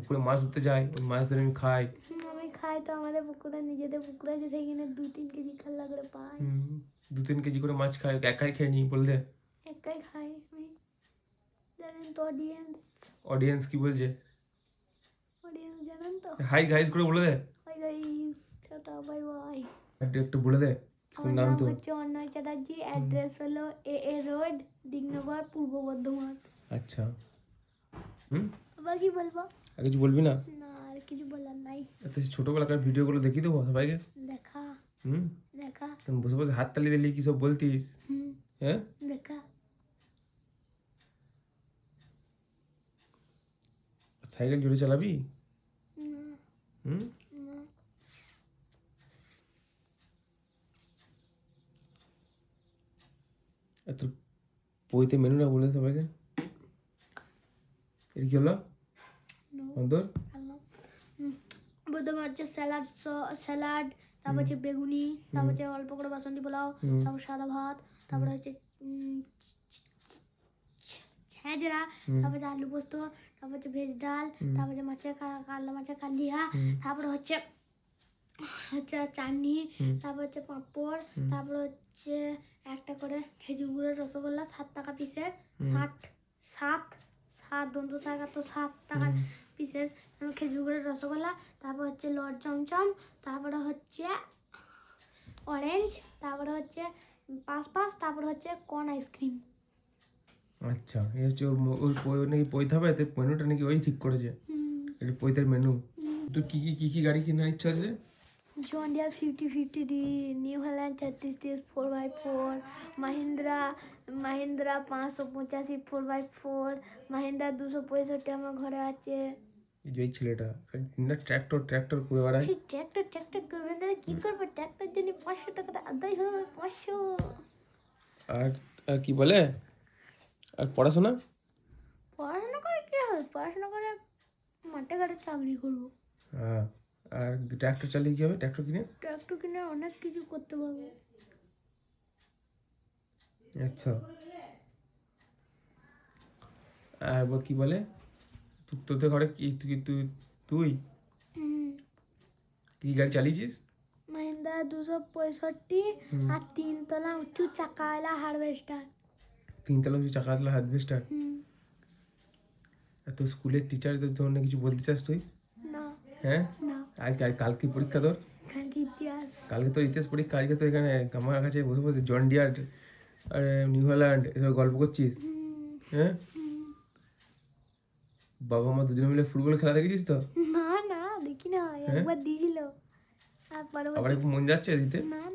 পুকুরে মাছ ধরতে যাই, ওই মাছ ধরে আমি খাই। আমি খাই তো, আমাদের পুকুরে, নিজেদের পুকুরে আছে, সেইখানে 2-3 কেজি খাল্লা করে পাই। 2-3 কেজি করে মাছ খাই, একাই খেয়ে নি বললে। একাই খাই আমি। জানেন তো অডিয়েন্স? অডিয়েন্স কি বলছে? অডিয়েন্স জানেন তো? হাই গাইস করে বলে দে। Hi guys, tata bye bye. একটু বলে দে আমার নাম নাম তো। হচ্ছে অর্ণয় চ্যাটার্জি, অ্যাড্রেস হলো AA রোড, দিগনগর, পূর্ব বর্ধমান। আচ্ছা। হুম, আবার কি বলবো? আর কিছু বলবি না? না, আর কিছু বলার নাই। তো ছোটবেলাকার ভিডিওগুলো দেখি দেবো সবাইকে। দেখা হুম, দেখা তুমি বসে বসে হাত তালি দিলি কি সব বলতিস? হুম, হ্যাঁ, দেখা। সাইকেল জোরে চালাবি? না হুম, না। আর তোর বইতে মেনুটা বলে দে সবাইকে। এটা কি হলো অন্তর? প্রথমে হচ্ছে স্যালাড, তারপর হচ্ছে বেগুনি, তারপর হচ্ছে অল্প করে বাসন্তী পোলাও, তারপর সাদা ভাত, তারপরে হচ্ছে ছেঁচড়া, তারপর হচ্ছে আলু পোস্ত, তারপর হচ্ছে ভেজ ডাল, তারপর হচ্ছে কাতলা মাছের কালিয়া, তারপরে হচ্ছে চাটনি, তারপর হচ্ছে পাঁপড়, তারপর হচ্ছে একটা করে খেজুর গুড়ের রসগোল্লা 7 টাকা পিসের, 7 টাকা পিসের খেজুর গুড়ের রসগোল্লা, তারপর হচ্ছে লড চমচম, তারপরে হচ্ছে অরেঞ্জ, তারপরে হচ্ছে পাস, তারপরে হচ্ছে কর্ন আইসক্রিম। আচ্ছা, এই হচ্ছে ওই নাকি পৈতে হবে, মেনুটা নাকি ওই ঠিক করেছে। এটা পৈতের মেনু। তুই কি গাড়ি কেনার ইচ্ছা আছে? John Deere 50-50D, New Holland 36 4x4, Mahindra 585 4x4, Mahindra 265 আমার ঘরে আছে। এই ছেলেটা না ট্র্যাক্টর করে বেড়ায়। ট্র্যাক্টর করবেন দাদা, কি করবে? ট্র্যাক্টর জন্য 500 টাকাটা আদায় হবে, 500। আর আর কি বলে, আর পড়াশোনা? পড়াশোনা করে কি হবে? পড়াশোনা করে মাঠে ঘাটে চাকরি করবো। হ্যাঁ, আর ট্র্যাক্টর চালিয়ে কি হবে? ট্র্যাক্টর কিনে? ট্র্যাক্টর কিনে অনেক কিছু করতে পারবো। আচ্ছা, আর কি বলে, তোদের ঘরে কি তুই কি গাড়ি চালিয়েছিস? মাহিন্দ্রা 265 আর 3 তলা উঁচু চাকাওয়ালা হারভেস্টার। 3 তলা উঁচু চাকাওয়ালা হারভেস্টার। আর তোর স্কুলের টিচার তোর না কিছু বলতে চাস তুই? না হ্যাঁ, না, কালকে পরীক্ষা তোর? কালকে ইতিহাস। কালকে তোর ইতিহাস পরীক্ষা, আজকে তো এখানে আমার কাছে বসে বসে জন ডিয়ার আর নিউ হল্যান্ড এসব গল্প করছিস? হ্যাঁ, বাবা মা দুজনে মিলে ফুটবল খেলা দেখেছিস তো? না না, দেখি না, একবার দিয়েছিল আর আবার একটু মন যাচ্ছে দিতে? না